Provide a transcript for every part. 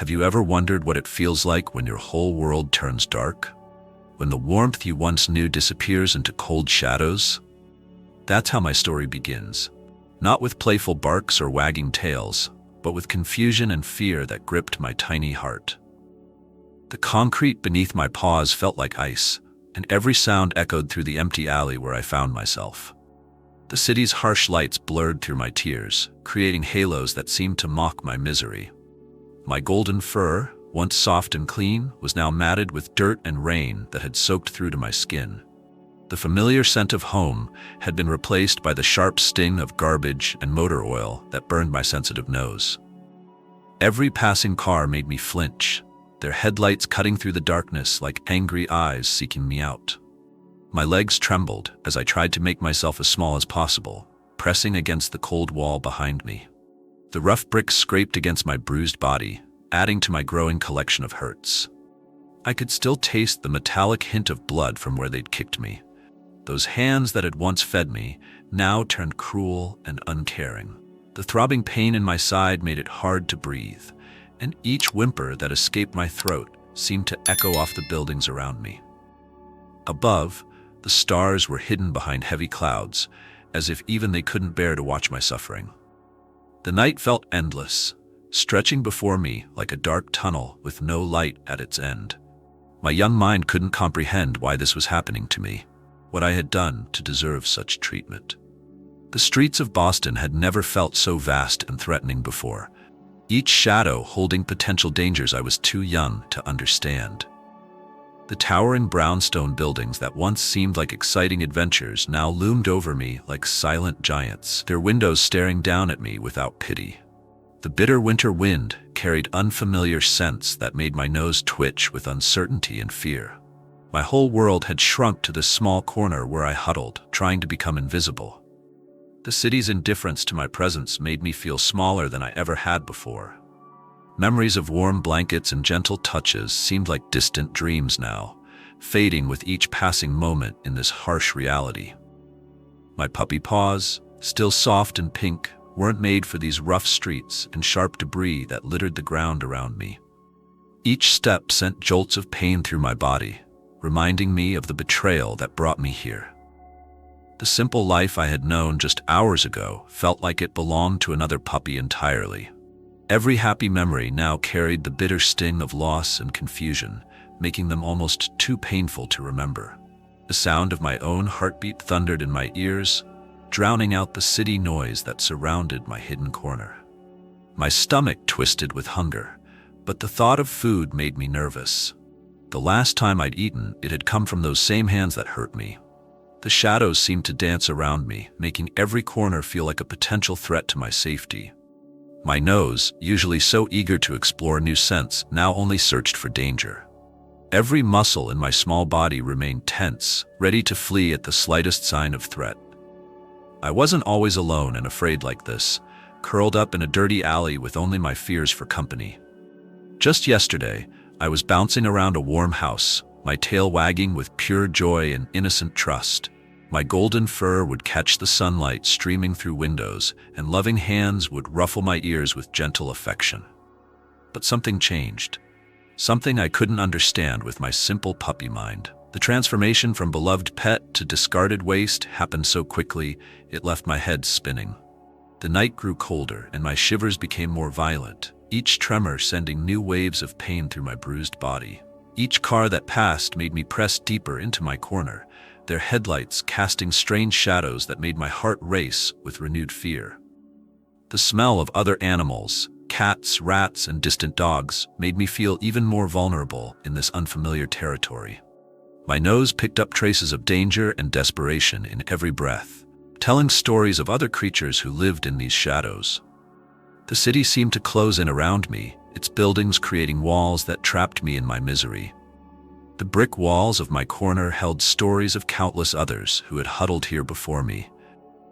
Have you ever wondered what it feels like when your whole world turns dark? When the warmth you once knew disappears into cold shadows? That's how my story begins. Not with playful barks or wagging tails, but with confusion and fear that gripped my tiny heart. The concrete beneath my paws felt like ice, and every sound echoed through the empty alley where I found myself. The city's harsh lights blurred through my tears, creating halos that seemed to mock my misery. My golden fur, once soft and clean, was now matted with dirt and rain that had soaked through to my skin. The familiar scent of home had been replaced by the sharp sting of garbage and motor oil that burned my sensitive nose. Every passing car made me flinch, their headlights cutting through the darkness like angry eyes seeking me out. My legs trembled as I tried to make myself as small as possible, pressing against the cold wall behind me. The rough bricks scraped against my bruised body, adding to my growing collection of hurts. I could still taste the metallic hint of blood from where they'd kicked me. Those hands that had once fed me now turned cruel and uncaring. The throbbing pain in my side made it hard to breathe, and each whimper that escaped my throat seemed to echo off the buildings around me. Above, the stars were hidden behind heavy clouds, as if even they couldn't bear to watch my suffering. The night felt endless, stretching before me like a dark tunnel with no light at its end. My young mind couldn't comprehend why this was happening to me, what I had done to deserve such treatment. The streets of Boston had never felt so vast and threatening before, each shadow holding potential dangers I was too young to understand. The towering brownstone buildings that once seemed like exciting adventures now loomed over me like silent giants, their windows staring down at me without pity. The bitter winter wind carried unfamiliar scents that made my nose twitch with uncertainty and fear. My whole world had shrunk to this small corner where I huddled, trying to become invisible. The city's indifference to my presence made me feel smaller than I ever had before. Memories of warm blankets and gentle touches seemed like distant dreams now, fading with each passing moment in this harsh reality. My puppy paws, still soft and pink, weren't made for these rough streets and sharp debris that littered the ground around me. Each step sent jolts of pain through my body, reminding me of the betrayal that brought me here. The simple life I had known just hours ago felt like it belonged to another puppy entirely. Every happy memory now carried the bitter sting of loss and confusion, making them almost too painful to remember. The sound of my own heartbeat thundered in my ears, drowning out the city noise that surrounded my hidden corner. My stomach twisted with hunger, but the thought of food made me nervous. The last time I'd eaten, it had come from those same hands that hurt me. The shadows seemed to dance around me, making every corner feel like a potential threat to my safety. My nose, usually so eager to explore new scents, now only searched for danger. Every muscle in my small body remained tense, ready to flee at the slightest sign of threat. I wasn't always alone and afraid like this, curled up in a dirty alley with only my fears for company. Just yesterday, I was bouncing around a warm house, my tail wagging with pure joy and innocent trust. My golden fur would catch the sunlight streaming through windows, and loving hands would ruffle my ears with gentle affection. But something changed. Something I couldn't understand with my simple puppy mind. The transformation from beloved pet to discarded waste happened so quickly, it left my head spinning. The night grew colder, and my shivers became more violent, each tremor sending new waves of pain through my bruised body. Each car that passed made me press deeper into my corner, their headlights casting strange shadows that made my heart race with renewed fear. The smell of other animals, cats, rats, and distant dogs, made me feel even more vulnerable in this unfamiliar territory. My nose picked up traces of danger and desperation in every breath, telling stories of other creatures who lived in these shadows. The city seemed to close in around me, its buildings creating walls that trapped me in my misery. The brick walls of my corner held stories of countless others who had huddled here before me,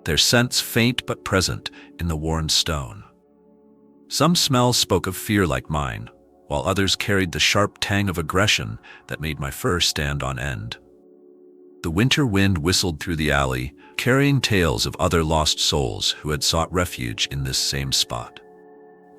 their scents faint but present in the worn stone. Some smells spoke of fear like mine, while others carried the sharp tang of aggression that made my fur stand on end. The winter wind whistled through the alley, carrying tales of other lost souls who had sought refuge in this same spot.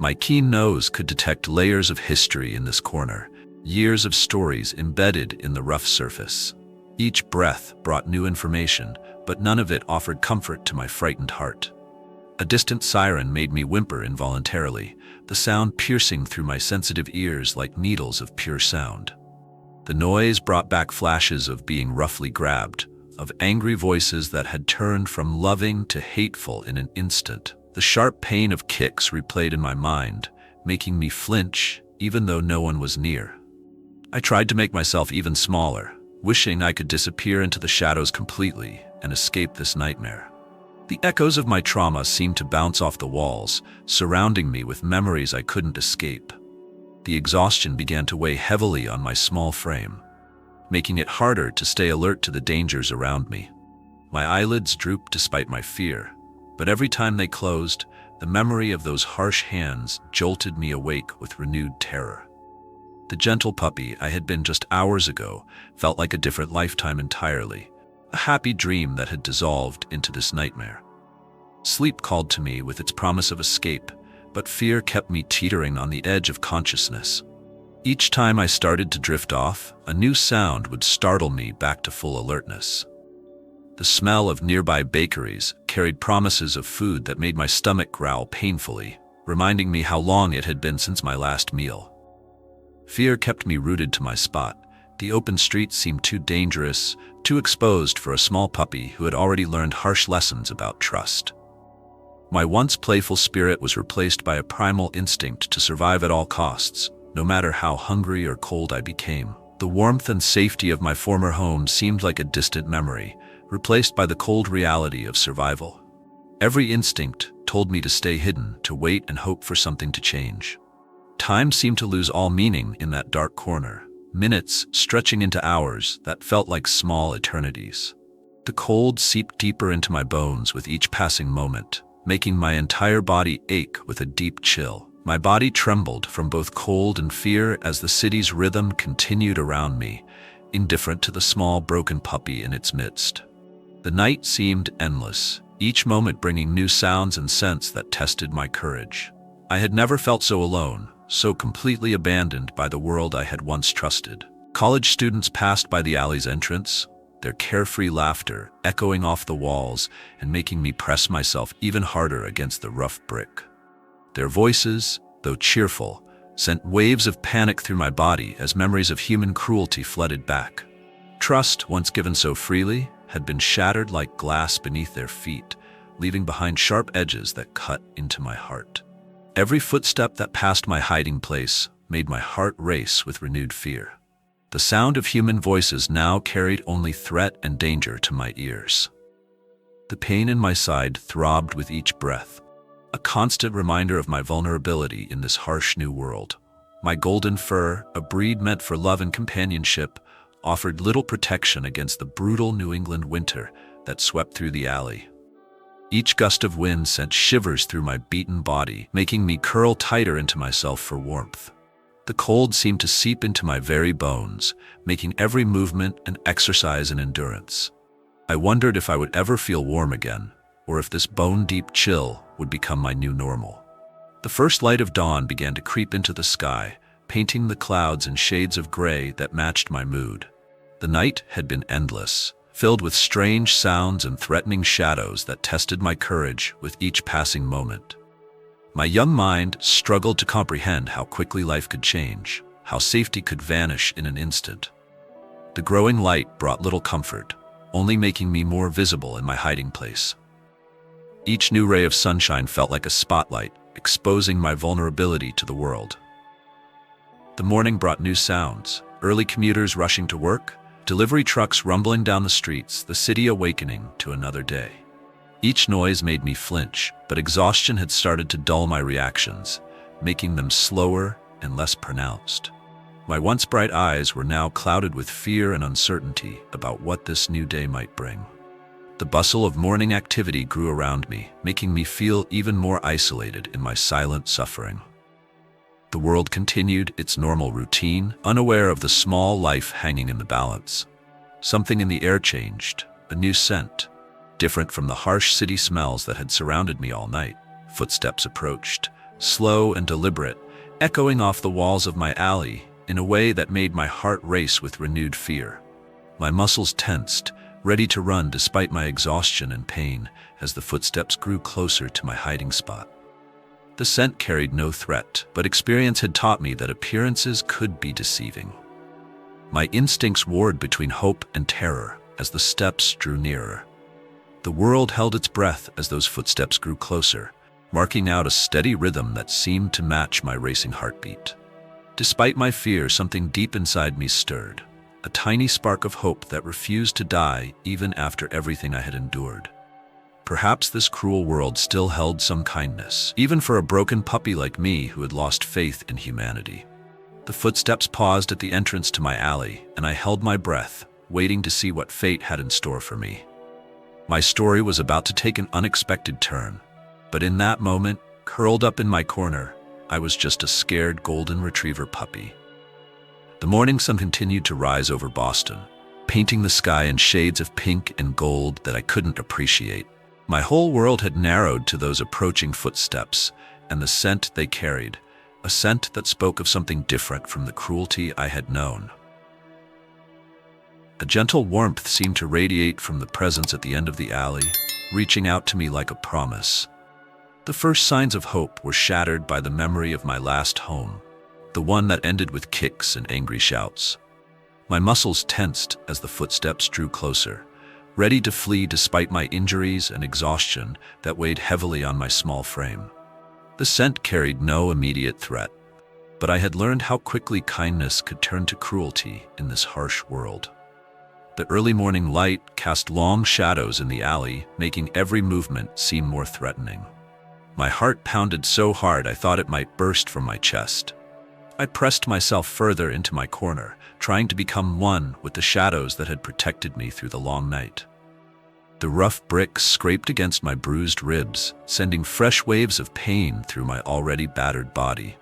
My keen nose could detect layers of history in this corner, years of stories embedded in the rough surface. Each breath brought new information, but none of it offered comfort to my frightened heart. A distant siren made me whimper involuntarily, the sound piercing through my sensitive ears like needles of pure sound. The noise brought back flashes of being roughly grabbed, of angry voices that had turned from loving to hateful in an instant. The sharp pain of kicks replayed in my mind, making me flinch even though no one was near. I tried to make myself even smaller, wishing I could disappear into the shadows completely and escape this nightmare. The echoes of my trauma seemed to bounce off the walls, surrounding me with memories I couldn't escape. The exhaustion began to weigh heavily on my small frame, making it harder to stay alert to the dangers around me. My eyelids drooped despite my fear, but every time they closed, the memory of those harsh hands jolted me awake with renewed terror. The gentle puppy I had been just hours ago felt like a different lifetime entirely, a happy dream that had dissolved into this nightmare. Sleep called to me with its promise of escape, but fear kept me teetering on the edge of consciousness. Each time I started to drift off, a new sound would startle me back to full alertness. The smell of nearby bakeries carried promises of food that made my stomach growl painfully, reminding me how long it had been since my last meal. Fear kept me rooted to my spot. The open streets seemed too dangerous, too exposed for a small puppy who had already learned harsh lessons about trust. My once playful spirit was replaced by a primal instinct to survive at all costs, no matter how hungry or cold I became. The warmth and safety of my former home seemed like a distant memory, replaced by the cold reality of survival. Every instinct told me to stay hidden, to wait and hope for something to change. Time seemed to lose all meaning in that dark corner, minutes stretching into hours that felt like small eternities. The cold seeped deeper into my bones with each passing moment, making my entire body ache with a deep chill. My body trembled from both cold and fear as the city's rhythm continued around me, indifferent to the small broken puppy in its midst. The night seemed endless, each moment bringing new sounds and scents that tested my courage. I had never felt so alone, so completely abandoned by the world I had once trusted. College students passed by the alley's entrance, their carefree laughter echoing off the walls and making me press myself even harder against the rough brick. Their voices, though cheerful, sent waves of panic through my body as memories of human cruelty flooded back. Trust, once given so freely, had been shattered like glass beneath their feet, leaving behind sharp edges that cut into my heart. Every footstep that passed my hiding place made my heart race with renewed fear. The sound of human voices now carried only threat and danger to my ears. The pain in my side throbbed with each breath, a constant reminder of my vulnerability in this harsh new world. My golden fur, a breed meant for love and companionship, offered little protection against the brutal New England winter that swept through the alley. Each gust of wind sent shivers through my beaten body, making me curl tighter into myself for warmth. The cold seemed to seep into my very bones, making every movement an exercise in endurance. I wondered if I would ever feel warm again, or if this bone-deep chill would become my new normal. The first light of dawn began to creep into the sky, painting the clouds in shades of gray that matched my mood. The night had been endless, filled with strange sounds and threatening shadows that tested my courage with each passing moment. My young mind struggled to comprehend how quickly life could change, how safety could vanish in an instant. The growing light brought little comfort, only making me more visible in my hiding place. Each new ray of sunshine felt like a spotlight, exposing my vulnerability to the world. The morning brought new sounds, early commuters rushing to work, delivery trucks rumbling down the streets, the city awakening to another day. Each noise made me flinch, but exhaustion had started to dull my reactions, making them slower and less pronounced. My once bright eyes were now clouded with fear and uncertainty about what this new day might bring. The bustle of morning activity grew around me, making me feel even more isolated in my silent suffering. The world continued its normal routine, unaware of the small life hanging in the balance. Something in the air changed, a new scent, different from the harsh city smells that had surrounded me all night. Footsteps approached, slow and deliberate, echoing off the walls of my alley in a way that made my heart race with renewed fear. My muscles tensed, ready to run despite my exhaustion and pain as the footsteps grew closer to my hiding spot. The scent carried no threat, but experience had taught me that appearances could be deceiving. My instincts warred between hope and terror as the steps drew nearer. The world held its breath as those footsteps grew closer, marking out a steady rhythm that seemed to match my racing heartbeat. Despite my fear, something deep inside me stirred, a tiny spark of hope that refused to die even after everything I had endured. Perhaps this cruel world still held some kindness, even for a broken puppy like me who had lost faith in humanity. The footsteps paused at the entrance to my alley, and I held my breath, waiting to see what fate had in store for me. My story was about to take an unexpected turn, but in that moment, curled up in my corner, I was just a scared golden retriever puppy. The morning sun continued to rise over Boston, painting the sky in shades of pink and gold that I couldn't appreciate. My whole world had narrowed to those approaching footsteps and the scent they carried, a scent that spoke of something different from the cruelty I had known. A gentle warmth seemed to radiate from the presence at the end of the alley, reaching out to me like a promise. The first signs of hope were shattered by the memory of my last home, the one that ended with kicks and angry shouts. My muscles tensed as the footsteps drew closer, ready to flee despite my injuries and exhaustion that weighed heavily on my small frame. The scent carried no immediate threat, but I had learned how quickly kindness could turn to cruelty in this harsh world. The early morning light cast long shadows in the alley, making every movement seem more threatening. My heart pounded so hard I thought it might burst from my chest. I pressed myself further into my corner, trying to become one with the shadows that had protected me through the long night. The rough bricks scraped against my bruised ribs, sending fresh waves of pain through my already battered body.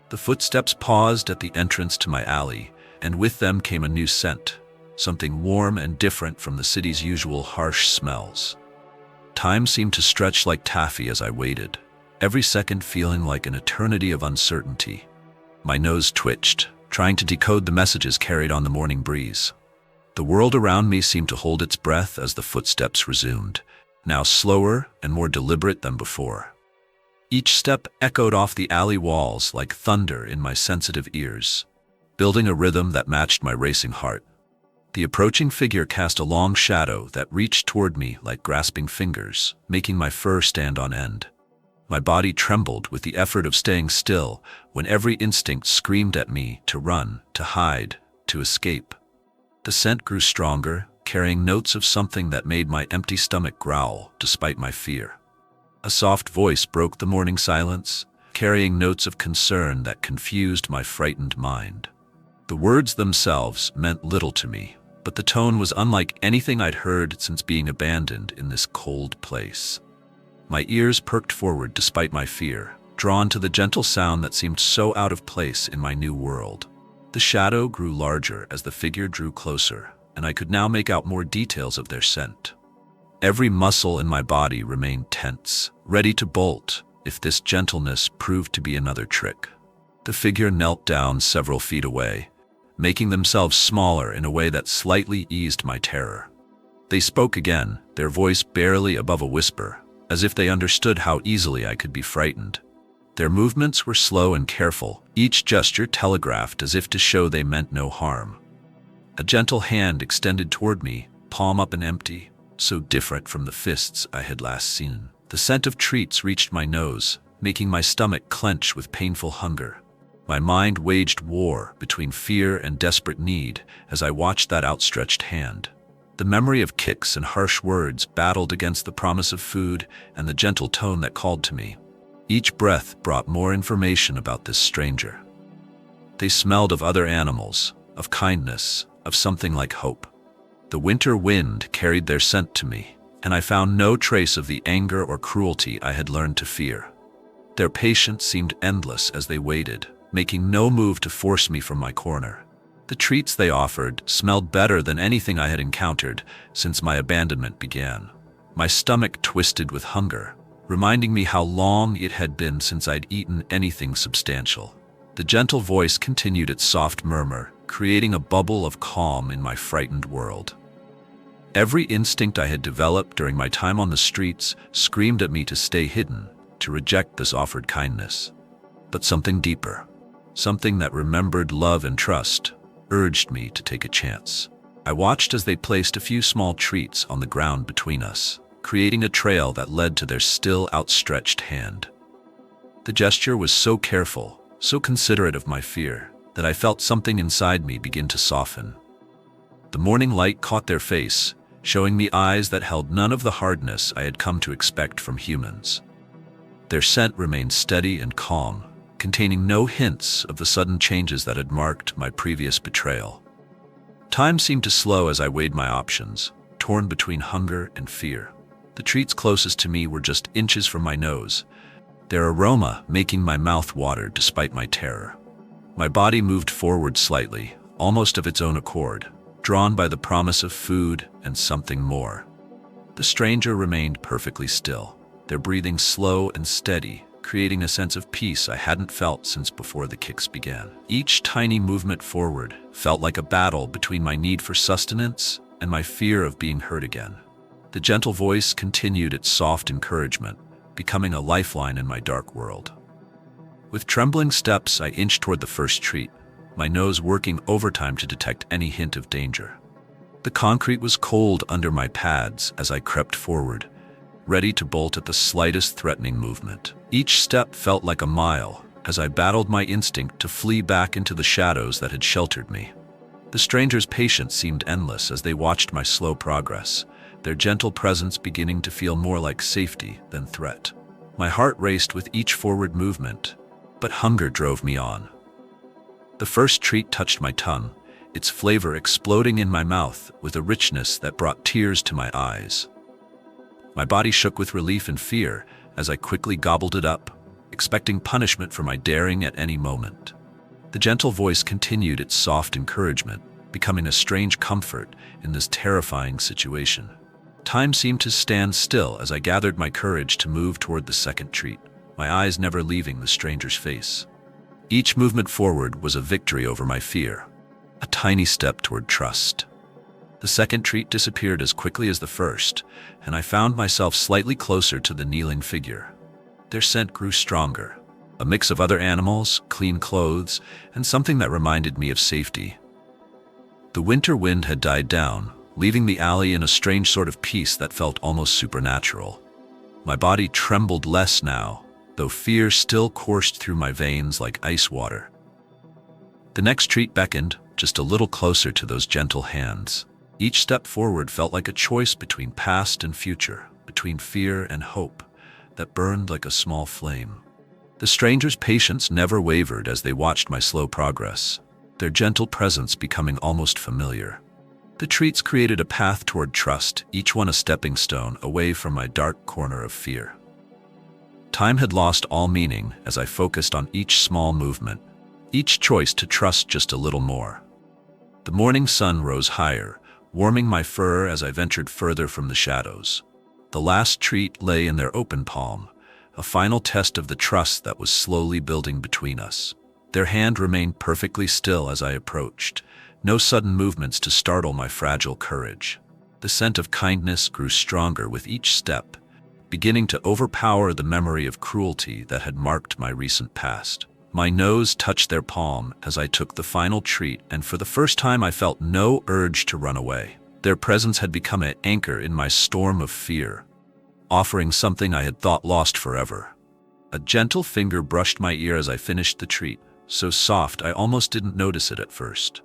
The footsteps paused at the entrance to my alley, and with them came a new scent, something warm and different from the city's usual harsh smells. Time seemed to stretch like taffy as I waited, every second feeling like an eternity of uncertainty. My nose twitched, trying to decode the messages carried on the morning breeze. The world around me seemed to hold its breath as the footsteps resumed, now slower and more deliberate than before. Each step echoed off the alley walls like thunder in my sensitive ears, building a rhythm that matched my racing heart. The approaching figure cast a long shadow that reached toward me like grasping fingers, making my fur stand on end. My body trembled with the effort of staying still when every instinct screamed at me to run, to hide, to escape. The scent grew stronger, carrying notes of something that made my empty stomach growl despite my fear. A soft voice broke the morning silence, carrying notes of concern that confused my frightened mind. The words themselves meant little to me, but the tone was unlike anything I'd heard since being abandoned in this cold place. My ears perked forward despite my fear, drawn to the gentle sound that seemed so out of place in my new world. The shadow grew larger as the figure drew closer, and I could now make out more details of their scent. Every muscle in my body remained tense, ready to bolt if this gentleness proved to be another trick. The figure knelt down several feet away, making themselves smaller in a way that slightly eased my terror. They spoke again, their voice barely above a whisper, as if they understood how easily I could be frightened. Their movements were slow and careful, each gesture telegraphed as if to show they meant no harm. A gentle hand extended toward me, palm up and empty, so different from the fists I had last seen. The scent of treats reached my nose, making my stomach clench with painful hunger. My mind waged war between fear and desperate need as I watched that outstretched hand. The memory of kicks and harsh words battled against the promise of food and the gentle tone that called to me. Each breath brought more information about this stranger. They smelled of other animals, of kindness, of something like hope. The winter wind carried their scent to me, and I found no trace of the anger or cruelty I had learned to fear. Their patience seemed endless as they waited, making no move to force me from my corner. The treats they offered smelled better than anything I had encountered since my abandonment began. My stomach twisted with hunger, reminding me how long it had been since I'd eaten anything substantial. The gentle voice continued its soft murmur, creating a bubble of calm in my frightened world. Every instinct I had developed during my time on the streets screamed at me to stay hidden, to reject this offered kindness. But something deeper, something that remembered love and trust, urged me to take a chance. I watched as they placed a few small treats on the ground between us, creating a trail that led to their still outstretched hand. The gesture was so careful, so considerate of my fear, that I felt something inside me begin to soften. The morning light caught their face, showing me eyes that held none of the hardness I had come to expect from humans. Their scent remained steady and calm, containing no hints of the sudden changes that had marked my previous betrayal. Time seemed to slow as I weighed my options, torn between hunger and fear. The treats closest to me were just inches from my nose, their aroma making my mouth water despite my terror. My body moved forward slightly, almost of its own accord, drawn by the promise of food and something more. The stranger remained perfectly still, their breathing slow and steady, creating a sense of peace I hadn't felt since before the kicks began. Each tiny movement forward felt like a battle between my need for sustenance and my fear of being hurt again. The gentle voice continued its soft encouragement, becoming a lifeline in my dark world. With trembling steps, I inched toward the first treat, my nose working overtime to detect any hint of danger. The concrete was cold under my pads as I crept forward, ready to bolt at the slightest threatening movement. Each step felt like a mile as I battled my instinct to flee back into the shadows that had sheltered me. The stranger's patience seemed endless as they watched my slow progress, their gentle presence beginning to feel more like safety than threat. My heart raced with each forward movement, but hunger drove me on. The first treat touched my tongue, its flavor exploding in my mouth with a richness that brought tears to my eyes. My body shook with relief and fear as I quickly gobbled it up, expecting punishment for my daring at any moment. The gentle voice continued its soft encouragement, becoming a strange comfort in this terrifying situation. Time seemed to stand still as I gathered my courage to move toward the second treat, my eyes never leaving the stranger's face. Each movement forward was a victory over my fear, a tiny step toward trust. The second treat disappeared as quickly as the first, and I found myself slightly closer to the kneeling figure. Their scent grew stronger, a mix of other animals, clean clothes, and something that reminded me of safety. The winter wind had died down, leaving the alley in a strange sort of peace that felt almost supernatural. My body trembled less now, though fear still coursed through my veins like ice water. The next treat beckoned, just a little closer to those gentle hands. Each step forward felt like a choice between past and future, between fear and hope, that burned like a small flame. The stranger's patience never wavered as they watched my slow progress, their gentle presence becoming almost familiar. The treats created a path toward trust, each one a stepping stone away from my dark corner of fear. Time had lost all meaning as I focused on each small movement, each choice to trust just a little more. The morning sun rose higher, warming my fur as I ventured further from the shadows. The last treat lay in their open palm, a final test of the trust that was slowly building between us. Their hand remained perfectly still as I approached, no sudden movements to startle my fragile courage. The scent of kindness grew stronger with each step, beginning to overpower the memory of cruelty that had marked my recent past. My nose touched their palm as I took the final treat, and for the first time I felt no urge to run away. Their presence had become an anchor in my storm of fear, offering something I had thought lost forever. A gentle finger brushed my ear as I finished the treat, so soft I almost didn't notice it at first.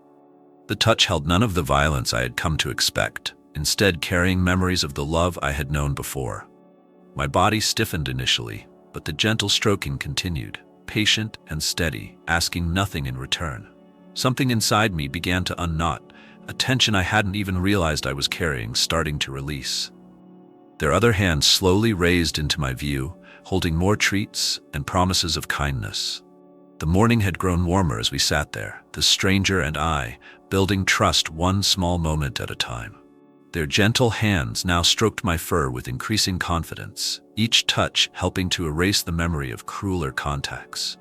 The touch held none of the violence I had come to expect, instead carrying memories of the love I had known before. My body stiffened initially, but the gentle stroking continued, patient and steady, asking nothing in return. Something inside me began to unknot, a tension I hadn't even realized I was carrying starting to release. Their other hand slowly raised into my view, holding more treats and promises of kindness. The morning had grown warmer as we sat there, the stranger and I, building trust one small moment at a time. Their gentle hands now stroked my fur with increasing confidence, each touch helping to erase the memory of crueler contacts.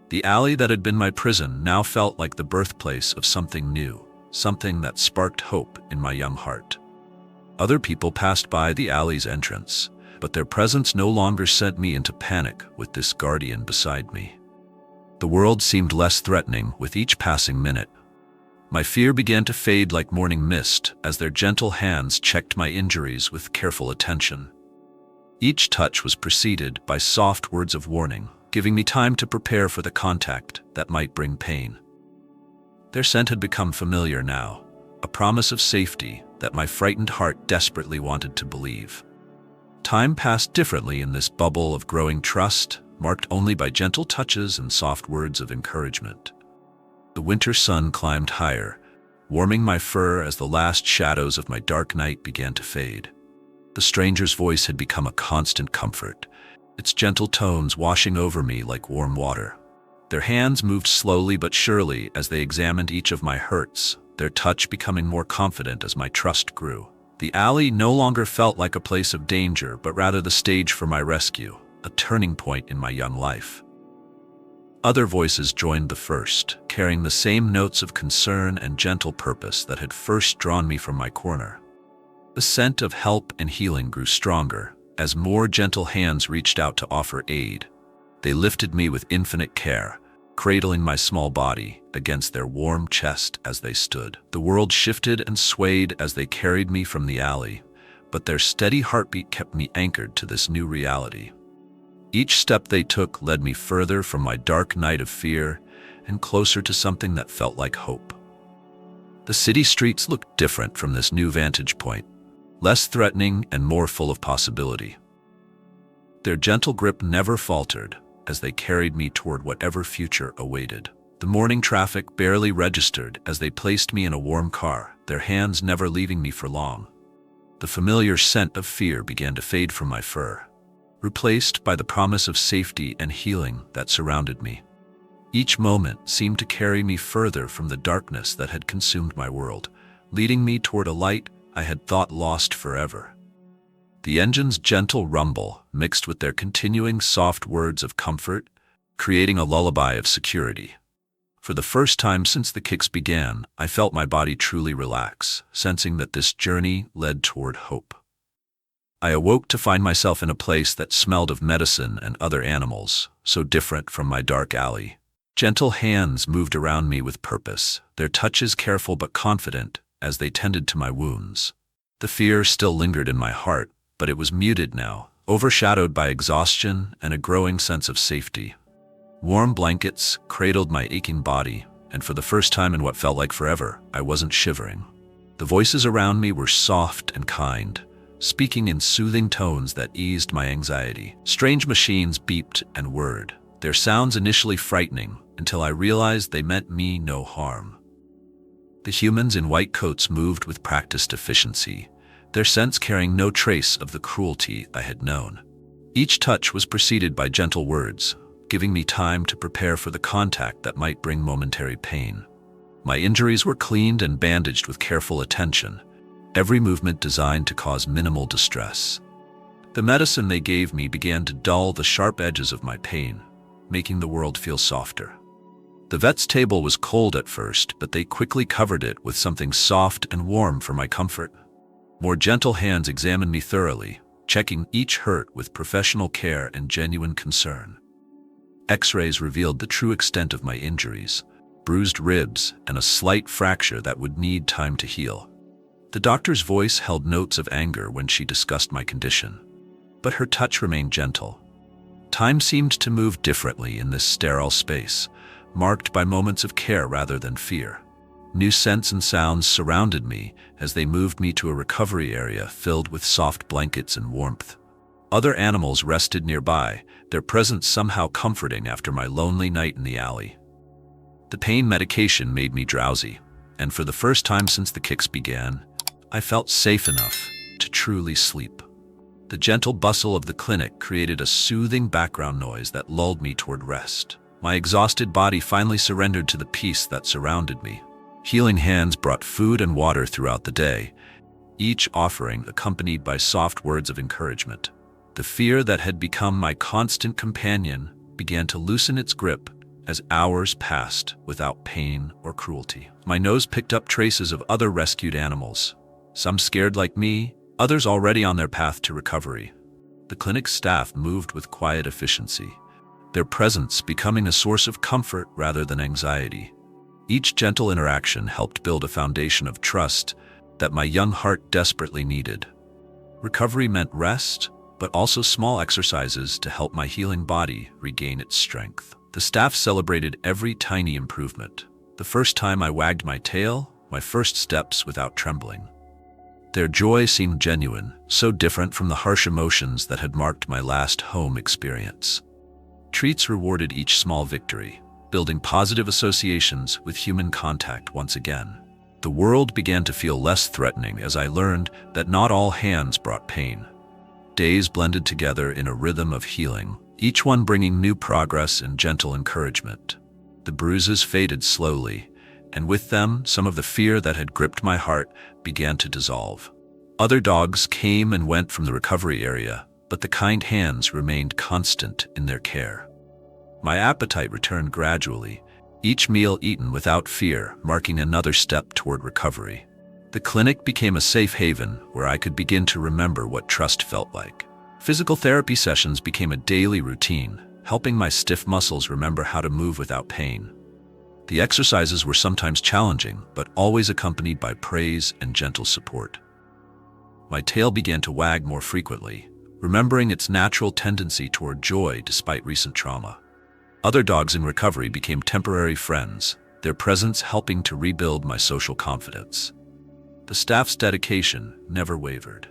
The alley that had been my prison now felt like the birthplace of something new, something that sparked hope in my young heart. Other people passed by the alley's entrance, but their presence no longer sent me into panic with this guardian beside me. The world seemed less threatening with each passing minute. My fear began to fade like morning mist as their gentle hands checked my injuries with careful attention. Each touch was preceded by soft words of warning, giving me time to prepare for the contact that might bring pain. Their scent had become familiar now, a promise of safety that my frightened heart desperately wanted to believe. Time passed differently in this bubble of growing trust, marked only by gentle touches and soft words of encouragement. The winter sun climbed higher, warming my fur as the last shadows of my dark night began to fade. The stranger's voice had become a constant comfort, its gentle tones washing over me like warm water. Their hands moved slowly but surely as they examined each of my hurts, their touch becoming more confident as my trust grew. The alley no longer felt like a place of danger, but rather the stage for my rescue, a turning point in my young life. Other voices joined the first, carrying the same notes of concern and gentle purpose that had first drawn me from my corner. The scent of help and healing grew stronger as more gentle hands reached out to offer aid. They lifted me with infinite care, cradling my small body against their warm chest as they stood. The world shifted and swayed as they carried me from the alley, but their steady heartbeat kept me anchored to this new reality. Each step they took led me further from my dark night of fear and closer to something that felt like hope. The city streets looked different from this new vantage point, less threatening and more full of possibility. Their gentle grip never faltered as they carried me toward whatever future awaited. The morning traffic barely registered as they placed me in a warm car, their hands never leaving me for long. The familiar scent of fear began to fade from my fur, replaced by the promise of safety and healing that surrounded me. Each moment seemed to carry me further from the darkness that had consumed my world, leading me toward a light I had thought lost forever. The engine's gentle rumble mixed with their continuing soft words of comfort, creating a lullaby of security. For the first time since the kicks began, I felt my body truly relax, sensing that this journey led toward hope. I awoke to find myself in a place that smelled of medicine and other animals, so different from my dark alley. Gentle hands moved around me with purpose, their touches careful but confident as they tended to my wounds. The fear still lingered in my heart, but it was muted now, overshadowed by exhaustion and a growing sense of safety. Warm blankets cradled my aching body, and for the first time in what felt like forever, I wasn't shivering. The voices around me were soft and kind, speaking in soothing tones that eased my anxiety. Strange machines beeped and whirred, their sounds initially frightening until I realized they meant me no harm. The humans in white coats moved with practiced efficiency, their scents carrying no trace of the cruelty I had known. Each touch was preceded by gentle words, giving me time to prepare for the contact that might bring momentary pain. My injuries were cleaned and bandaged with careful attention, every movement designed to cause minimal distress. The medicine they gave me began to dull the sharp edges of my pain, making the world feel softer. The vet's table was cold at first, but they quickly covered it with something soft and warm for my comfort. More gentle hands examined me thoroughly, checking each hurt with professional care and genuine concern. X-rays revealed the true extent of my injuries, bruised ribs, and a slight fracture that would need time to heal. The doctor's voice held notes of anger when she discussed my condition, but her touch remained gentle. Time seemed to move differently in this sterile space, marked by moments of care rather than fear. New scents and sounds surrounded me as they moved me to a recovery area filled with soft blankets and warmth. Other animals rested nearby, their presence somehow comforting after my lonely night in the alley. The pain medication made me drowsy, and for the first time since the kicks began, I felt safe enough to truly sleep. The gentle bustle of the clinic created a soothing background noise that lulled me toward rest. My exhausted body finally surrendered to the peace that surrounded me. Healing hands brought food and water throughout the day, each offering accompanied by soft words of encouragement. The fear that had become my constant companion began to loosen its grip as hours passed without pain or cruelty. My nose picked up traces of other rescued animals, some scared like me, others already on their path to recovery. The clinic's staff moved with quiet efficiency, their presence becoming a source of comfort rather than anxiety. Each gentle interaction helped build a foundation of trust that my young heart desperately needed. Recovery meant rest, but also small exercises to help my healing body regain its strength. The staff celebrated every tiny improvement. The first time I wagged my tail, my first steps without trembling. Their joy seemed genuine, so different from the harsh emotions that had marked my last home experience. Treats rewarded each small victory, building positive associations with human contact once again. The world began to feel less threatening as I learned that not all hands brought pain. Days blended together in a rhythm of healing, each one bringing new progress and gentle encouragement. The bruises faded slowly, and with them, some of the fear that had gripped my heart began to dissolve. Other dogs came and went from the recovery area, but the kind hands remained constant in their care. My appetite returned gradually, each meal eaten without fear, marking another step toward recovery. The clinic became a safe haven where I could begin to remember what trust felt like. Physical therapy sessions became a daily routine, helping my stiff muscles remember how to move without pain. The exercises were sometimes challenging, but always accompanied by praise and gentle support. My tail began to wag more frequently, remembering its natural tendency toward joy despite recent trauma. Other dogs in recovery became temporary friends, their presence helping to rebuild my social confidence. The staff's dedication never wavered,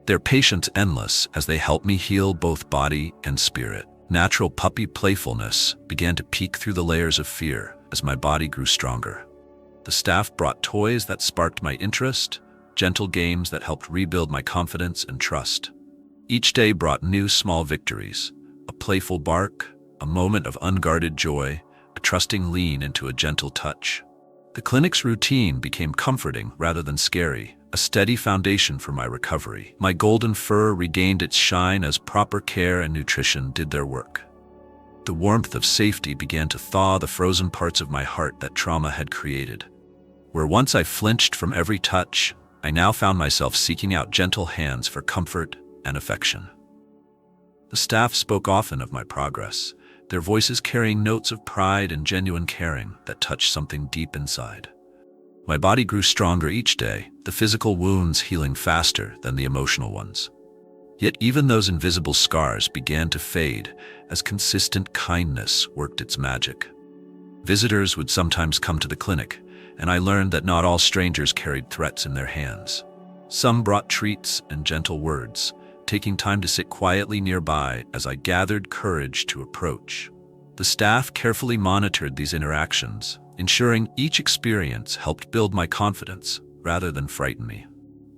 their patience endless as they helped me heal both body and spirit. Natural puppy playfulness began to peek through the layers of fear as my body grew stronger. The staff brought toys that sparked my interest, gentle games that helped rebuild my confidence and trust. Each day brought new small victories, a playful bark, a moment of unguarded joy, a trusting lean into a gentle touch. The clinic's routine became comforting rather than scary, a steady foundation for my recovery. My golden fur regained its shine as proper care and nutrition did their work. The warmth of safety began to thaw the frozen parts of my heart that trauma had created. Where once I flinched from every touch, I now found myself seeking out gentle hands for comfort and affection. The staff spoke often of my progress, their voices carrying notes of pride and genuine caring that touched something deep inside. My body grew stronger each day, the physical wounds healing faster than the emotional ones. Yet even those invisible scars began to fade as consistent kindness worked its magic. Visitors would sometimes come to the clinic, and I learned that not all strangers carried threats in their hands. Some brought treats and gentle words, taking time to sit quietly nearby as I gathered courage to approach. The staff carefully monitored these interactions, ensuring each experience helped build my confidence rather than frighten me.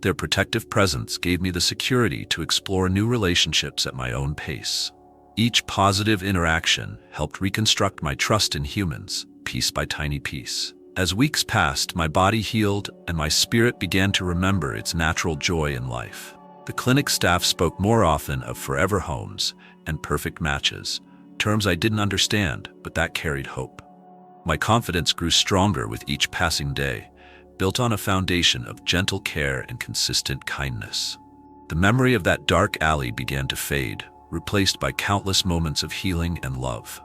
Their protective presence gave me the security to explore new relationships at my own pace. Each positive interaction helped reconstruct my trust in humans, piece by tiny piece. As weeks passed, my body healed and my spirit began to remember its natural joy in life. The clinic staff spoke more often of forever homes and perfect matches, terms I didn't understand, but that carried hope. My confidence grew stronger with each passing day, built on a foundation of gentle care and consistent kindness. The memory of that dark alley began to fade, replaced by countless moments of healing and love.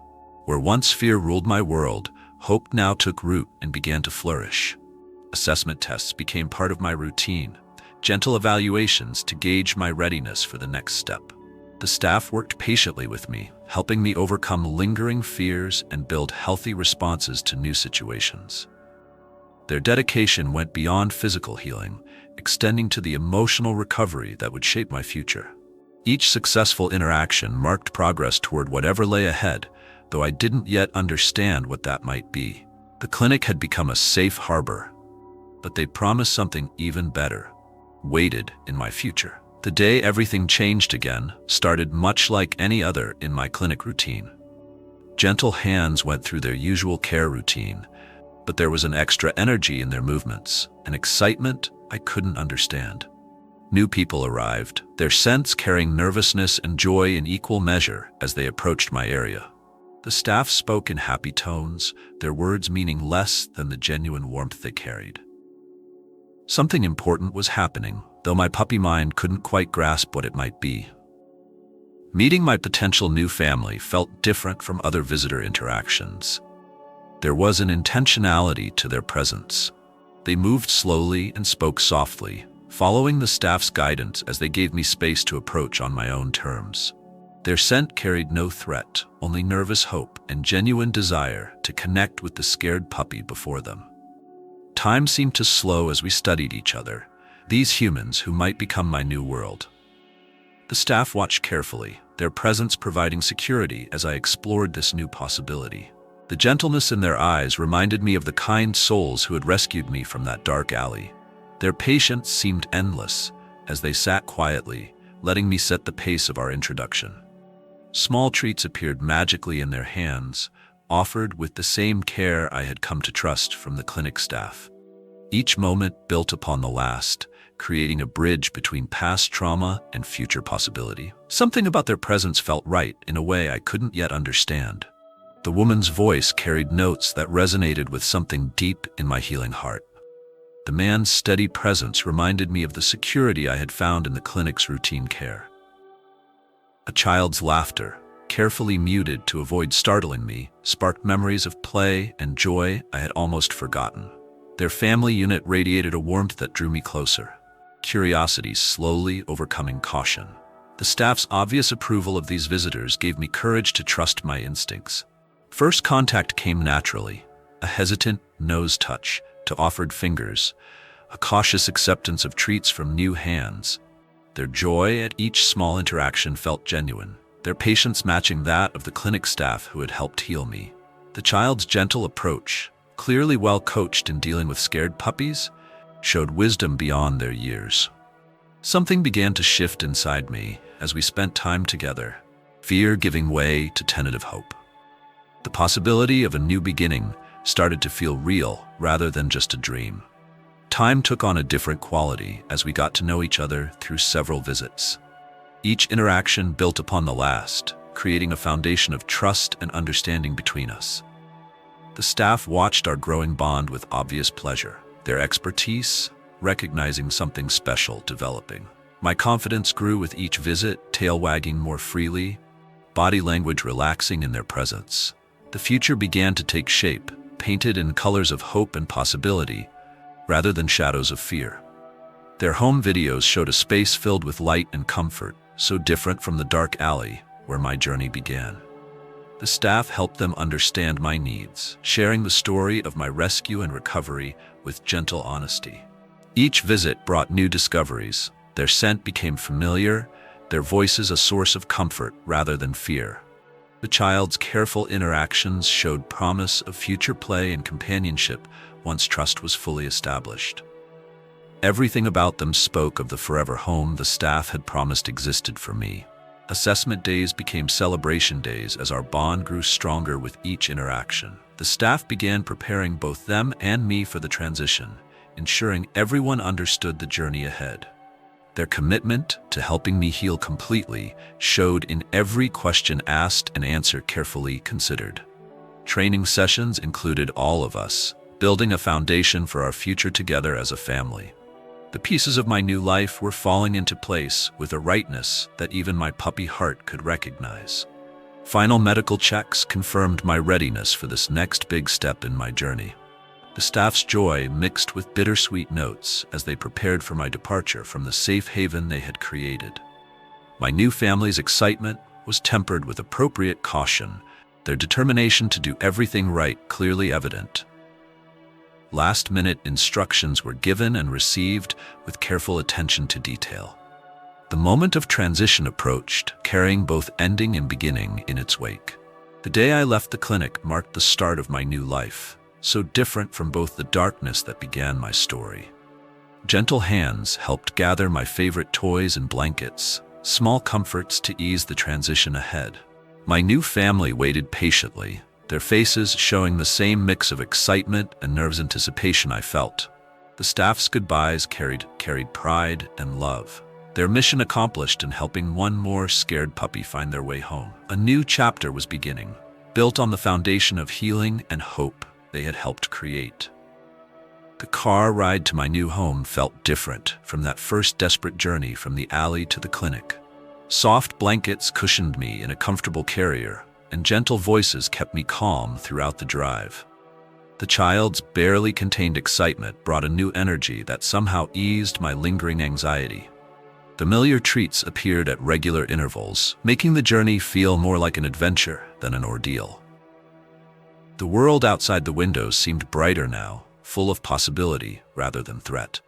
Where once fear ruled my world, hope now took root and began to flourish. Assessment tests became part of my routine, gentle evaluations to gauge my readiness for the next step. The staff worked patiently with me, helping me overcome lingering fears and build healthy responses to new situations. Their dedication went beyond physical healing, extending to the emotional recovery that would shape my future. Each successful interaction marked progress toward whatever lay ahead, though I didn't yet understand what that might be. The clinic had become a safe harbor, but they promised something even better waited in my future. The day everything changed again started much like any other in my clinic routine. Gentle hands went through their usual care routine, but there was an extra energy in their movements, an excitement I couldn't understand. New people arrived, their scents carrying nervousness and joy in equal measure as they approached my area. The staff spoke in happy tones, their words meaning less than the genuine warmth they carried. Something important was happening, though my puppy mind couldn't quite grasp what it might be. Meeting my potential new family felt different from other visitor interactions. There was an intentionality to their presence. They moved slowly and spoke softly, following the staff's guidance as they gave me space to approach on my own terms. Their scent carried no threat, only nervous hope and genuine desire to connect with the scared puppy before them. Time seemed to slow as we studied each other, these humans who might become my new world. The staff watched carefully, their presence providing security as I explored this new possibility. The gentleness in their eyes reminded me of the kind souls who had rescued me from that dark alley. Their patience seemed endless as they sat quietly, letting me set the pace of our introduction. Small treats appeared magically in their hands, offered with the same care I had come to trust from the clinic staff. Each moment built upon the last, creating a bridge between past trauma and future possibility. Something about their presence felt right in a way I couldn't yet understand. The woman's voice carried notes that resonated with something deep in my healing heart. The man's steady presence reminded me of the security I had found in the clinic's routine care. A child's laughter, carefully muted to avoid startling me, sparked memories of play and joy I had almost forgotten. Their family unit radiated a warmth that drew me closer, curiosity slowly overcoming caution. The staff's obvious approval of these visitors gave me courage to trust my instincts. First contact came naturally, a hesitant nose touch to offered fingers, a cautious acceptance of treats from new hands. Their joy at each small interaction felt genuine, their patience matching that of the clinic staff who had helped heal me. The child's gentle approach, clearly well coached in dealing with scared puppies, showed wisdom beyond their years. Something began to shift inside me as we spent time together, fear giving way to tentative hope. The possibility of a new beginning started to feel real rather than just a dream. Time took on a different quality as we got to know each other through several visits. Each interaction built upon the last, creating a foundation of trust and understanding between us. The staff watched our growing bond with obvious pleasure, their expertise recognizing something special developing. My confidence grew with each visit, tail wagging more freely, body language relaxing in their presence. The future began to take shape, painted in colors of hope and possibility, rather than shadows of fear. Their home videos showed a space filled with light and comfort, so different from the dark alley where my journey began. The staff helped them understand my needs, sharing the story of my rescue and recovery with gentle honesty. Each visit brought new discoveries. Their scent became familiar, their voices a source of comfort rather than fear. The child's careful interactions showed promise of future play and companionship once trust was fully established. Everything about them spoke of the forever home the staff had promised existed for me. Assessment days became celebration days as our bond grew stronger with each interaction. The staff began preparing both them and me for the transition, ensuring everyone understood the journey ahead. Their commitment to helping me heal completely showed in every question asked and answer carefully considered. Training sessions included all of us, building a foundation for our future together as a family. The pieces of my new life were falling into place with a rightness that even my puppy heart could recognize. Final medical checks confirmed my readiness for this next big step in my journey. The staff's joy mixed with bittersweet notes as they prepared for my departure from the safe haven they had created. My new family's excitement was tempered with appropriate caution, their determination to do everything right clearly evident. Last-minute instructions were given and received with careful attention to detail. The moment of transition approached, carrying both ending and beginning in its wake. The day I left the clinic marked the start of my new life, so different from both the darkness that began my story. Gentle hands helped gather my favorite toys and blankets, small comforts to ease the transition ahead. My new family waited patiently, their faces showing the same mix of excitement and nervous anticipation I felt. The staff's goodbyes carried pride and love, their mission accomplished in helping one more scared puppy find their way home. A new chapter was beginning, built on the foundation of healing and hope they had helped create. The car ride to my new home felt different from that first desperate journey from the alley to the clinic. Soft blankets cushioned me in a comfortable carrier, and gentle voices kept me calm throughout the drive. The child's barely contained excitement brought a new energy that somehow eased my lingering anxiety. Familiar treats appeared at regular intervals, making the journey feel more like an adventure than an ordeal. The world outside the windows seemed brighter now, full of possibility rather than threat.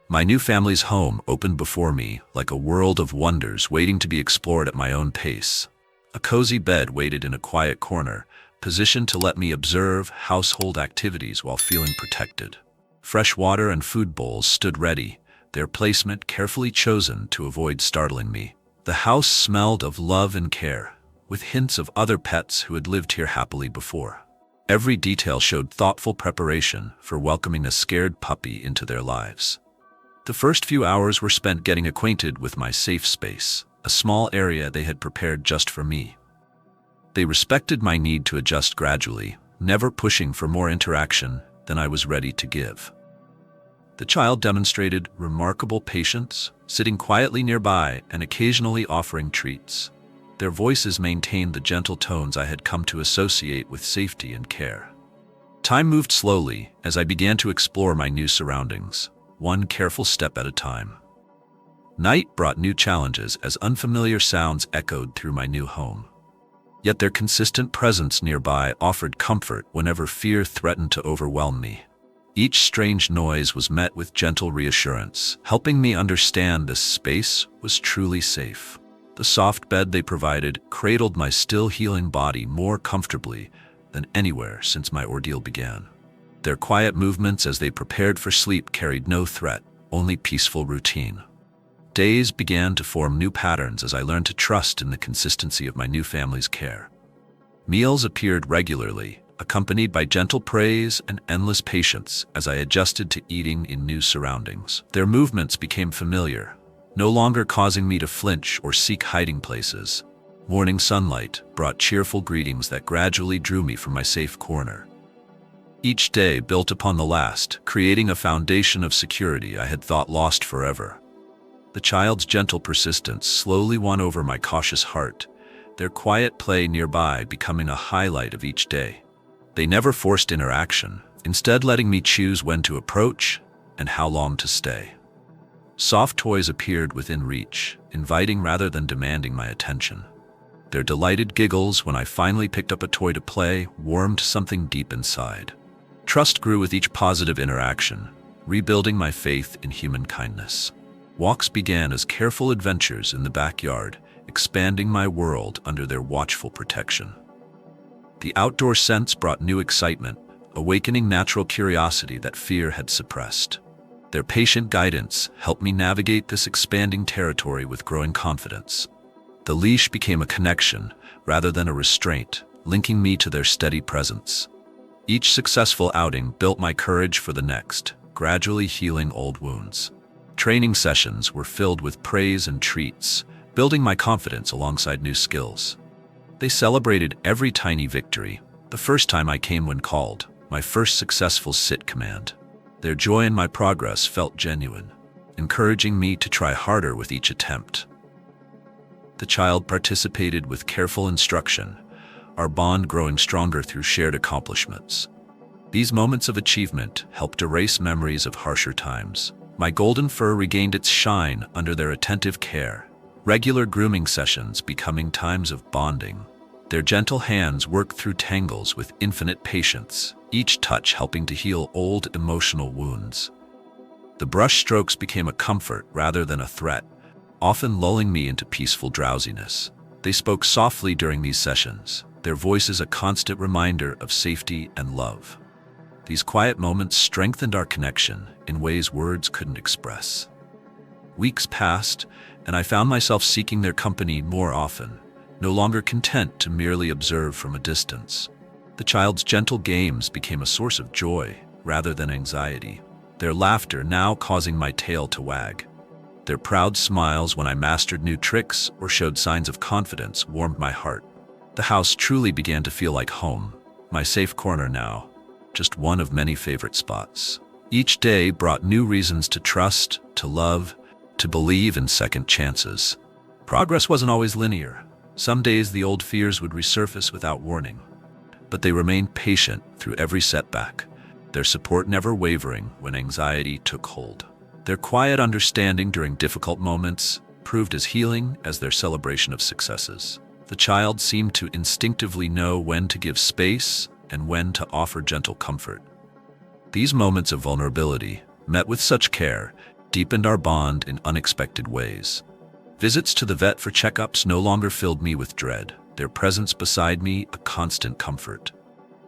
My new family's home opened before me like a world of wonders waiting to be explored at my own pace. A cozy bed waited in a quiet corner, positioned to let me observe household activities while feeling protected. Fresh water and food bowls stood ready, their placement carefully chosen to avoid startling me. The house smelled of love and care, with hints of other pets who had lived here happily before. Every detail showed thoughtful preparation for welcoming a scared puppy into their lives. The first few hours were spent getting acquainted with my safe space, a small area they had prepared just for me. They respected my need to adjust gradually, never pushing for more interaction than I was ready to give. The child demonstrated remarkable patience, sitting quietly nearby and occasionally offering treats. Their voices maintained the gentle tones I had come to associate with safety and care. Time moved slowly as I began to explore my new surroundings, one careful step at a time. Night brought new challenges as unfamiliar sounds echoed through my new home. Yet their consistent presence nearby offered comfort whenever fear threatened to overwhelm me. Each strange noise was met with gentle reassurance, helping me understand this space was truly safe. The soft bed they provided cradled my still healing body more comfortably than anywhere since my ordeal began. Their quiet movements as they prepared for sleep carried no threat, only peaceful routine. Days began to form new patterns as I learned to trust in the consistency of my new family's care. Meals appeared regularly, accompanied by gentle praise and endless patience as I adjusted to eating in new surroundings. Their movements became familiar, no longer causing me to flinch or seek hiding places. Morning sunlight brought cheerful greetings that gradually drew me from my safe corner. Each day built upon the last, creating a foundation of security I had thought lost forever. The child's gentle persistence slowly won over my cautious heart, their quiet play nearby becoming a highlight of each day. They never forced interaction, instead letting me choose when to approach and how long to stay. Soft toys appeared within reach, inviting rather than demanding my attention. Their delighted giggles when I finally picked up a toy to play warmed something deep inside. Trust grew with each positive interaction, rebuilding my faith in human kindness. Walks began as careful adventures in the backyard, expanding my world under their watchful protection. The outdoor scents brought new excitement, awakening natural curiosity that fear had suppressed. Their patient guidance helped me navigate this expanding territory with growing confidence. The leash became a connection rather than a restraint, linking me to their steady presence. Each successful outing built my courage for the next, gradually healing old wounds. Training sessions were filled with praise and treats, building my confidence alongside new skills. They celebrated every tiny victory, the first time I came when called, my first successful sit command. Their joy in my progress felt genuine, encouraging me to try harder with each attempt. The child participated with careful instruction, our bond growing stronger through shared accomplishments. These moments of achievement helped erase memories of harsher times. My golden fur regained its shine under their attentive care, regular grooming sessions becoming times of bonding. Their gentle hands worked through tangles with infinite patience, each touch helping to heal old emotional wounds. The brush strokes became a comfort rather than a threat, often lulling me into peaceful drowsiness. They spoke softly during these sessions, their voices a constant reminder of safety and love. These quiet moments strengthened our connection in ways words couldn't express. Weeks passed, and I found myself seeking their company more often, no longer content to merely observe from a distance. The child's gentle games became a source of joy rather than anxiety, their laughter now causing my tail to wag. Their proud smiles when I mastered new tricks or showed signs of confidence warmed my heart. The house truly began to feel like home, my safe corner now, just one of many favorite spots. Each day brought new reasons to trust, to love, to believe in second chances. Progress wasn't always linear. Some days the old fears would resurface without warning, but they remained patient through every setback, their support never wavering when anxiety took hold. Their quiet understanding during difficult moments proved as healing as their celebration of successes. The child seemed to instinctively know when to give space and when to offer gentle comfort. These moments of vulnerability, met with such care, deepened our bond in unexpected ways. Visits to the vet for checkups no longer filled me with dread, their presence beside me a constant comfort.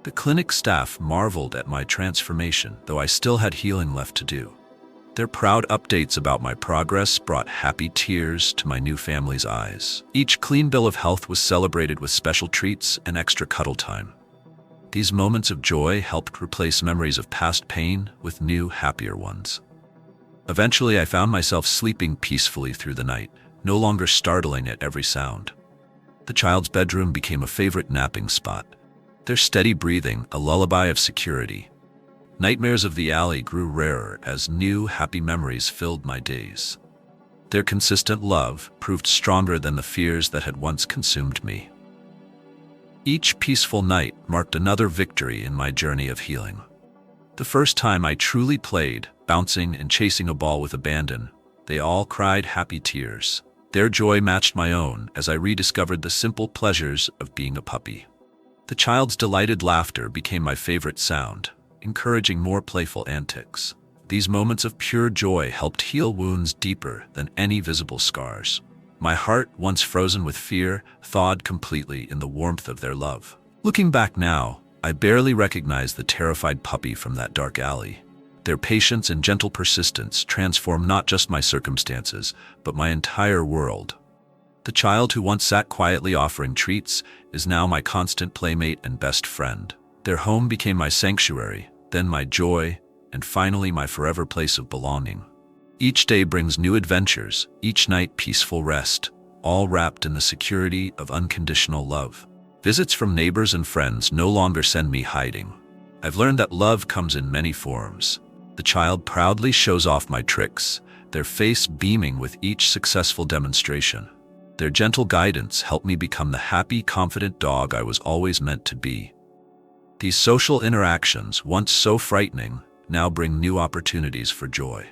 The clinic staff marveled at my transformation, though I still had healing left to do. Their proud updates about my progress brought happy tears to my new family's eyes. Each clean bill of health was celebrated with special treats and extra cuddle time. These moments of joy helped replace memories of past pain with new, happier ones. Eventually, I found myself sleeping peacefully through the night, no longer startling at every sound. The child's bedroom became a favorite napping spot, their steady breathing a lullaby of security. Nightmares of the alley grew rarer as new, happy memories filled my days. Their consistent love proved stronger than the fears that had once consumed me. Each peaceful night marked another victory in my journey of healing. The first time I truly played, bouncing and chasing a ball with abandon, they all cried happy tears. Their joy matched my own as I rediscovered the simple pleasures of being a puppy. The child's delighted laughter became my favorite sound, encouraging more playful antics. These moments of pure joy helped heal wounds deeper than any visible scars. My heart, once frozen with fear, thawed completely in the warmth of their love. Looking back now, I barely recognize the terrified puppy from that dark alley. Their patience and gentle persistence transformed not just my circumstances, but my entire world. The child who once sat quietly offering treats is now my constant playmate and best friend. Their home became my sanctuary, then my joy, and finally my forever place of belonging. Each day brings new adventures, each night peaceful rest, all wrapped in the security of unconditional love. Visits from neighbors and friends no longer send me hiding. I've learned that love comes in many forms. The child proudly shows off my tricks, their face beaming with each successful demonstration. Their gentle guidance helped me become the happy, confident dog I was always meant to be. These social interactions, once so frightening, now bring new opportunities for joy.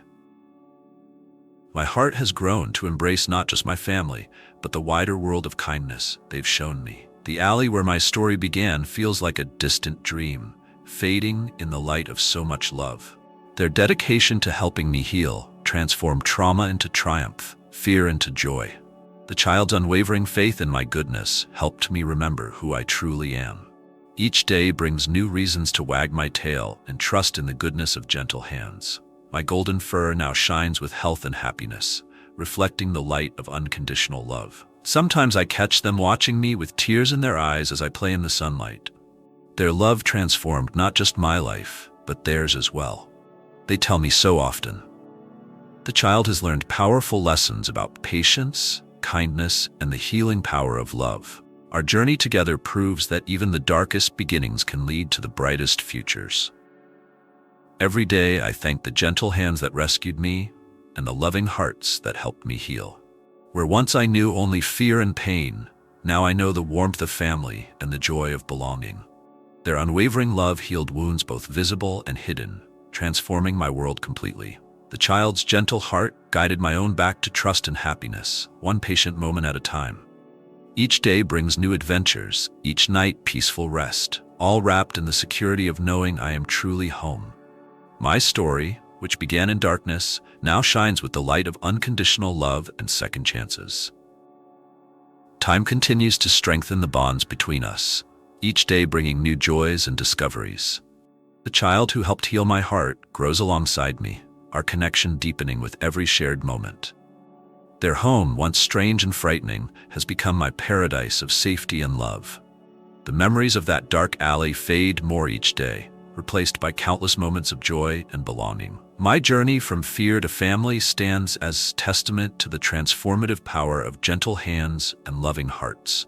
My heart has grown to embrace not just my family, but the wider world of kindness they've shown me. The alley where my story began feels like a distant dream, fading in the light of so much love. Their dedication to helping me heal transformed trauma into triumph, fear into joy. The child's unwavering faith in my goodness helped me remember who I truly am. Each day brings new reasons to wag my tail and trust in the goodness of gentle hands. My golden fur now shines with health and happiness, reflecting the light of unconditional love. Sometimes I catch them watching me with tears in their eyes as I play in the sunlight. Their love transformed not just my life, but theirs as well. They tell me so often. The child has learned powerful lessons about patience, kindness, and the healing power of love. Our journey together proves that even the darkest beginnings can lead to the brightest futures. Every day I thank the gentle hands that rescued me and the loving hearts that helped me heal. Where once I knew only fear and pain, now I know the warmth of family and the joy of belonging. Their unwavering love healed wounds both visible and hidden, transforming my world completely. The child's gentle heart guided my own back to trust and happiness, one patient moment at a time. Each day brings new adventures, each night peaceful rest, all wrapped in the security of knowing I am truly home. My story, which began in darkness, now shines with the light of unconditional love and second chances. Time continues to strengthen the bonds between us, each day bringing new joys and discoveries. The child who helped heal my heart grows alongside me, our connection deepening with every shared moment. Their home, once strange and frightening, has become my paradise of safety and love. The memories of that dark alley fade more each day, replaced by countless moments of joy and belonging. My journey from fear to family stands as testament to the transformative power of gentle hands and loving hearts.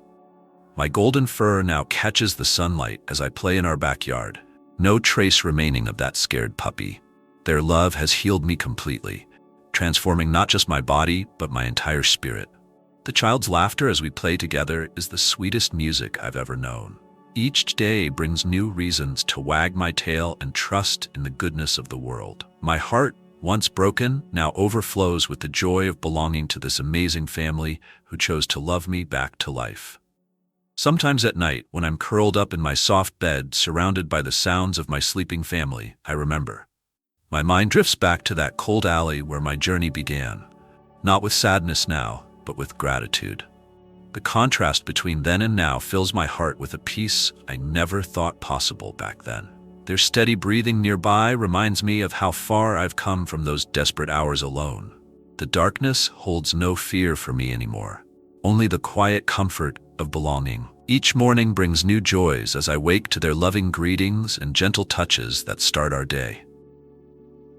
My golden fur now catches the sunlight as I play in our backyard, no trace remaining of that scared puppy. Their love has healed me completely, transforming not just my body, but my entire spirit. The child's laughter as we play together is the sweetest music I've ever known. Each day brings new reasons to wag my tail and trust in the goodness of the world. My heart, once broken, now overflows with the joy of belonging to this amazing family who chose to love me back to life. Sometimes at night, when I'm curled up in my soft bed, surrounded by the sounds of my sleeping family, I remember. My mind drifts back to that cold alley where my journey began, not with sadness now, but with gratitude. The contrast between then and now fills my heart with a peace I never thought possible back then. Their steady breathing nearby reminds me of how far I've come from those desperate hours alone. The darkness holds no fear for me anymore, only the quiet comfort of belonging. Each morning brings new joys as I wake to their loving greetings and gentle touches that start our day.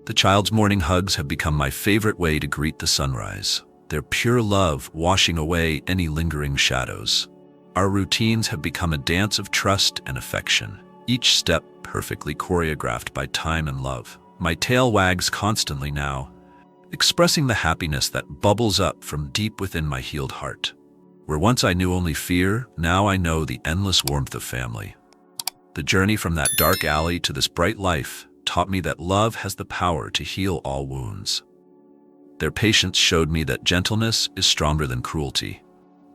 The child's morning hugs have become my favorite way to greet the sunrise, their pure love washing away any lingering shadows. Our routines have become a dance of trust and affection, each step perfectly choreographed by time and love. My tail wags constantly now, expressing the happiness that bubbles up from deep within my healed heart. Where once I knew only fear, now I know the endless warmth of family. The journey from that dark alley to this bright life taught me that love has the power to heal all wounds. Their patience showed me that gentleness is stronger than cruelty.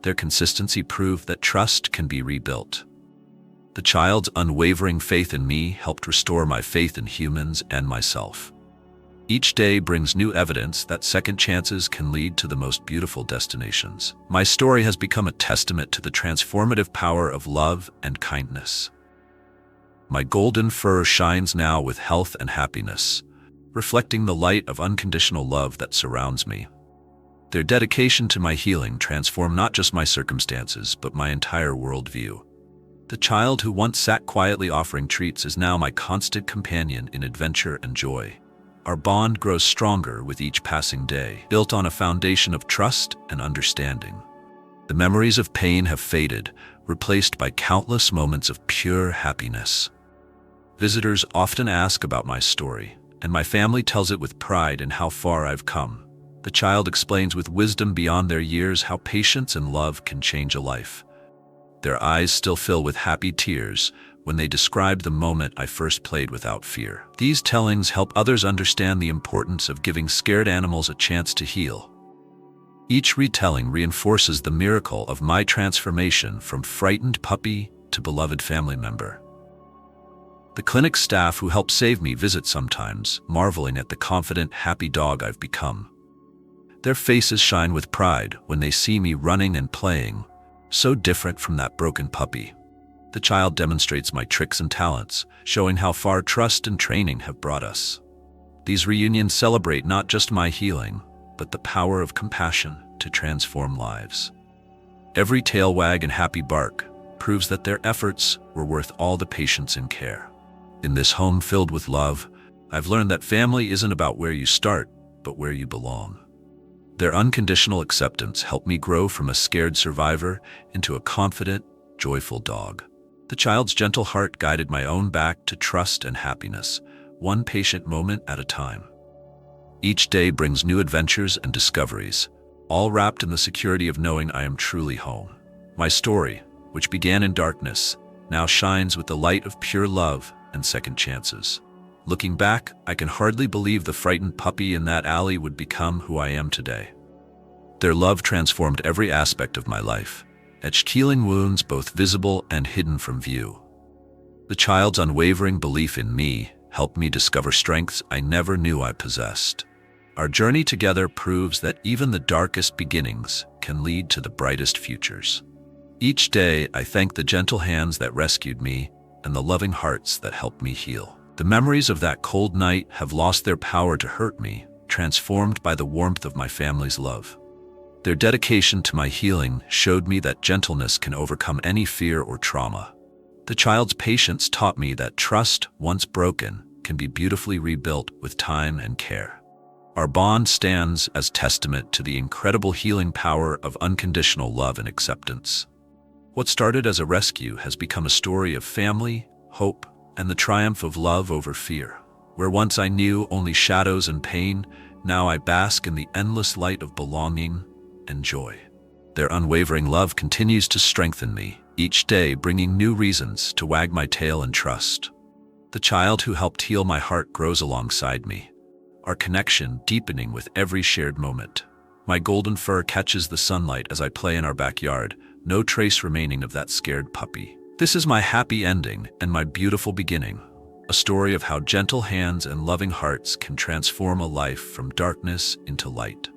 Their consistency proved that trust can be rebuilt. The child's unwavering faith in me helped restore my faith in humans and myself. Each day brings new evidence that second chances can lead to the most beautiful destinations. My story has become a testament to the transformative power of love and kindness. My golden fur shines now with health and happiness, reflecting the light of unconditional love that surrounds me. Their dedication to my healing transformed not just my circumstances, but my entire worldview. The child who once sat quietly offering treats is now my constant companion in adventure and joy. Our bond grows stronger with each passing day, built on a foundation of trust and understanding. The memories of pain have faded, replaced by countless moments of pure happiness. Visitors often ask about my story, and my family tells it with pride in how far I've come. The child explains with wisdom beyond their years how patience and love can change a life. Their eyes still fill with happy tears when they describe the moment I first played without fear. These tellings help others understand the importance of giving scared animals a chance to heal. Each retelling reinforces the miracle of my transformation from frightened puppy to beloved family member. The clinic staff who help save me visit sometimes, marveling at the confident, happy dog I've become. Their faces shine with pride when they see me running and playing, so different from that broken puppy. The child demonstrates my tricks and talents, showing how far trust and training have brought us. These reunions celebrate not just my healing, but the power of compassion to transform lives. Every tail wag and happy bark proves that their efforts were worth all the patience and care. In this home filled with love, I've learned that family isn't about where you start, but where you belong. Their unconditional acceptance helped me grow from a scared survivor into a confident, joyful dog. The child's gentle heart guided my own back to trust and happiness, one patient moment at a time. Each day brings new adventures and discoveries, all wrapped in the security of knowing I am truly home. My story, which began in darkness, now shines with the light of pure love and second chances. Looking back, I can hardly believe the frightened puppy in that alley would become who I am today. Their love transformed every aspect of my life, etched healing wounds both visible and hidden from view. The child's unwavering belief in me helped me discover strengths I never knew I possessed. Our journey together proves that even the darkest beginnings can lead to the brightest futures. Each day, I thank the gentle hands that rescued me and the loving hearts that helped me heal. The memories of that cold night have lost their power to hurt me, transformed by the warmth of my family's love. Their dedication to my healing showed me that gentleness can overcome any fear or trauma. The child's patience taught me that trust, once broken, can be beautifully rebuilt with time and care. Our bond stands as testament to the incredible healing power of unconditional love and acceptance. What started as a rescue has become a story of family, hope, and the triumph of love over fear. Where once I knew only shadows and pain, now I bask in the endless light of belonging and joy. Their unwavering love continues to strengthen me, each day bringing new reasons to wag my tail and trust. The child who helped heal my heart grows alongside me, our connection deepening with every shared moment. My golden fur catches the sunlight as I play in our backyard, no trace remaining of that scared puppy. This is my happy ending and my beautiful beginning, a story of how gentle hands and loving hearts can transform a life from darkness into light.